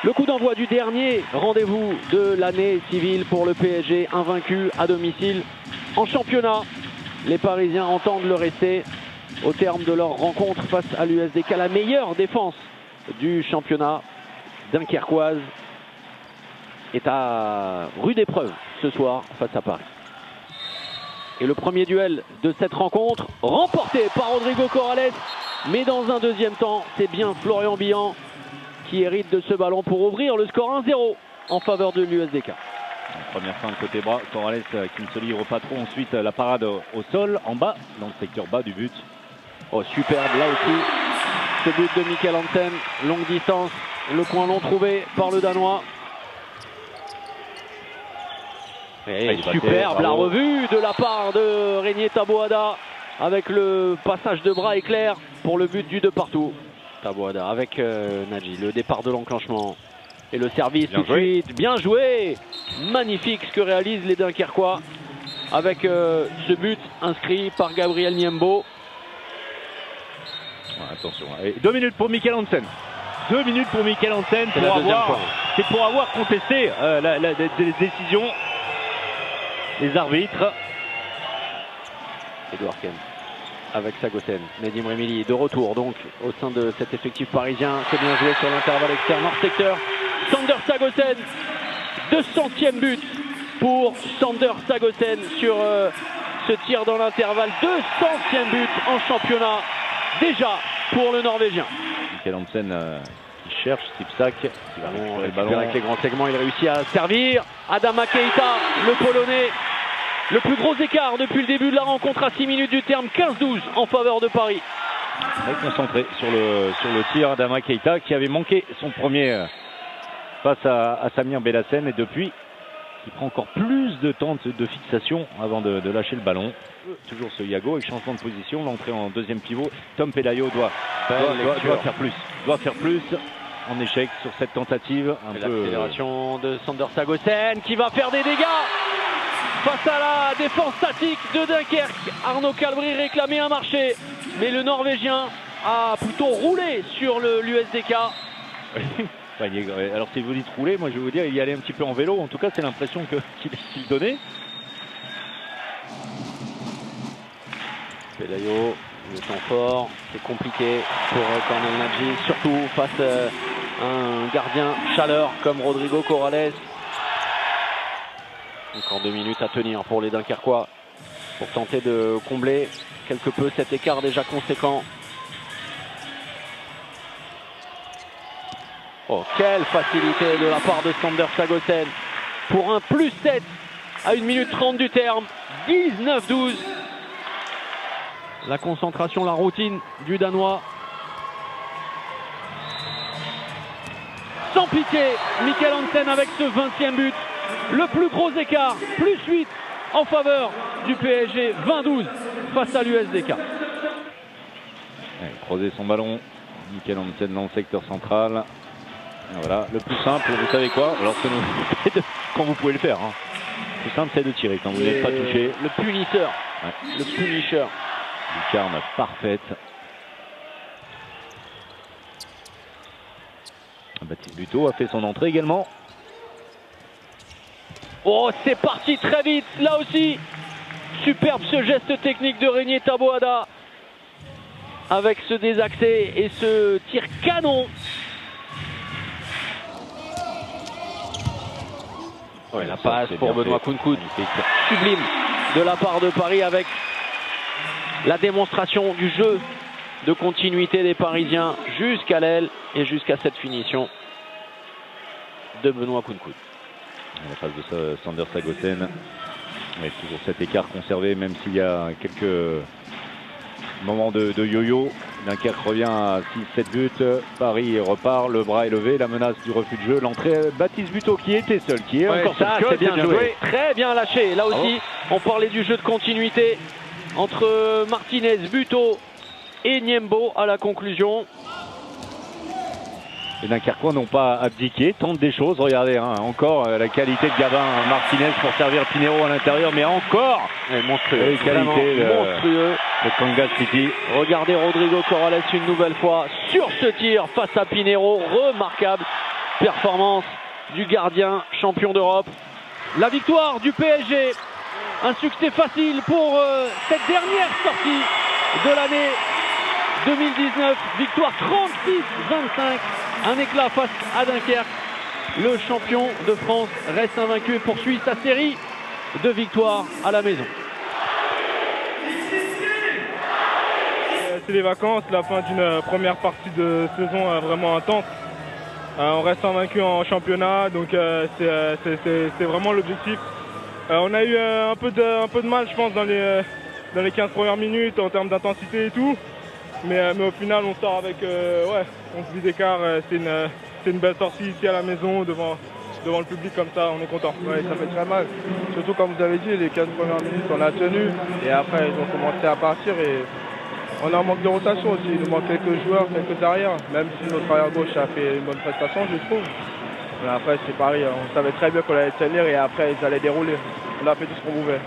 Le coup d'envoi du dernier rendez-vous de l'année civile pour le PSG, invaincu à domicile en championnat. Les Parisiens entendent le rester au terme de leur rencontre face à l'USDK, la meilleure défense du championnat dunkerquoise est à rude épreuve ce soir face à Paris. Et le premier duel de cette rencontre remporté par Rodrigo Corrales, mais dans un deuxième temps, c'est bien Florian Bihan qui hérite de ce ballon pour ouvrir le score 1-0 en faveur de l'USDK. Première fin de côté bras, Corrales qui ne se livre pas trop. Ensuite la parade au sol, en bas, dans le secteur bas du but. Oh, superbe là aussi, ce but de Mikkel Hansen, longue distance, le coin long trouvé par le Danois. Et superbe la revue de la part de Régnier Taboada avec le passage de bras éclair pour le but du de partout. Taboada avec Nadji, le départ de l'enclenchement et le service tout de suite. Bien joué, magnifique ce que réalisent les Dunkerquois avec ce but inscrit par Gabriel Niembo. Attention, et 2 minutes pour Mikkel Hansen. 2 minutes pour Mikkel Hansen c'est pour avoir contesté les décisions des arbitres. Edouard Ken avec Sagosen. Nedim Remili de retour donc au sein de cet effectif parisien. C'est bien joué sur l'intervalle externe hors secteur. Sander Sagosen, 200e but pour Sander Sagosen sur ce tir dans l'intervalle. 200e but en championnat déjà pour le Norvégien. Mikkel Hansen qui cherche Sipsak, qui va récupérer le ballon avec les grands segments. Il réussit à servir. Adama Keita, le Polonais. Le plus gros écart depuis le début de la rencontre à 6 minutes du terme, 15-12 en faveur de Paris. Très concentré sur le tir, Adama Keita qui avait manqué son premier face à Samir Belhassen, et depuis il prend encore plus de temps de fixation avant de lâcher le ballon. Toujours ce Yago avec changement de position, l'entrée en deuxième pivot. Tom Pelayo doit faire plus en échec sur cette tentative. L'accélération de Sander Sagosen qui va faire des dégâts face à la défense statique de Dunkerque. Arnaud Calbry réclamait un marché, mais le Norvégien a plutôt roulé sur l'USDK. Alors si vous dites rouler, moi je vais vous dire il y allait un petit peu en vélo. En tout cas c'est l'impression qu'il donnait. Pelayo, le temps fort, c'est compliqué pour Cornel Nadji, surtout face à un gardien chaleur comme Rodrigo Corrales. Encore 2 minutes à tenir pour les Dunkerquois pour tenter de combler quelque peu cet écart déjà conséquent. Oh, quelle facilité de la part de Sander Sagosen pour un +7 à 1 minute 30 du terme. 19-12. La concentration, la routine du Danois. Sans pitié, Mikkel Hansen avec ce 20e but. Le plus gros écart, +8 en faveur du PSG, 20-12 face à l'USDK. Croiser son ballon, Mikkel Hansen dans le secteur central. Voilà, le plus simple, vous savez quoi, quand vous pouvez le faire. Hein. Le plus simple, c'est de tirer quand vous n'êtes pas touché. Le punisseur. Ouais. Le punisher. Lucarne parfaite. Baptiste Buteau a fait son entrée également. Oh, c'est parti très vite, là aussi. Superbe ce geste technique de Régnier Taboada. Avec ce désaxé et ce tir canon. Ouais, la passe pour Benoît Kounkoud. Sublime de la part de Paris avec la démonstration du jeu de continuité des Parisiens jusqu'à l'aile et jusqu'à cette finition de Benoît Kounkoud. La passe de Sander Sagosen. Mais toujours cet écart conservé, même s'il y a quelques moments de yo-yo. Dunkerque revient à 6-7 buts. Paris repart, le bras est levé, la menace du refus de jeu. L'entrée, Baptiste Buteau qui était seul, qui est encore seul. C'est bien joué. Très bien lâché. Là aussi, on parlait du jeu de continuité entre Martinez, Buteau et Niembo à la conclusion. Les Dunkerquois n'ont pas abdiqué, tentent des choses. Regardez, hein, encore la qualité de Gabin Martinez pour servir Pinheiro à l'intérieur, mais encore monstrueux, qualité monstrueux de Kangas City. Regardez Rodrigo Corrales une nouvelle fois sur ce tir face à Pinheiro, remarquable. performance du gardien champion d'Europe. La victoire du PSG, un succès facile pour cette dernière sortie de l'année 2019. Victoire 36-25, un éclat face à Dunkerque. Le champion de France reste invaincu et poursuit sa série de victoires à la maison. C'est les vacances, la fin d'une première partie de saison vraiment intense. On reste invaincu en championnat, donc c'est vraiment l'objectif. On a eu un peu de mal, je pense, dans les 15 premières minutes en termes d'intensité et tout. Mais au final, on sort avec 11 buts d'écart. C'est une belle sortie ici à la maison, devant le public comme ça, on est content. Oui, ça fait très mal. Surtout comme vous avez dit, les 15 premières minutes, on a tenu. Et après, ils ont commencé à partir. Et on a un manque de rotation aussi. Il nous manque quelques joueurs, quelques arrières. Même si notre arrière gauche a fait une bonne prestation, je trouve. Mais après, c'est pareil. On savait très bien qu'on allait tenir et après, ils allaient dérouler. On a fait tout ce qu'on pouvait.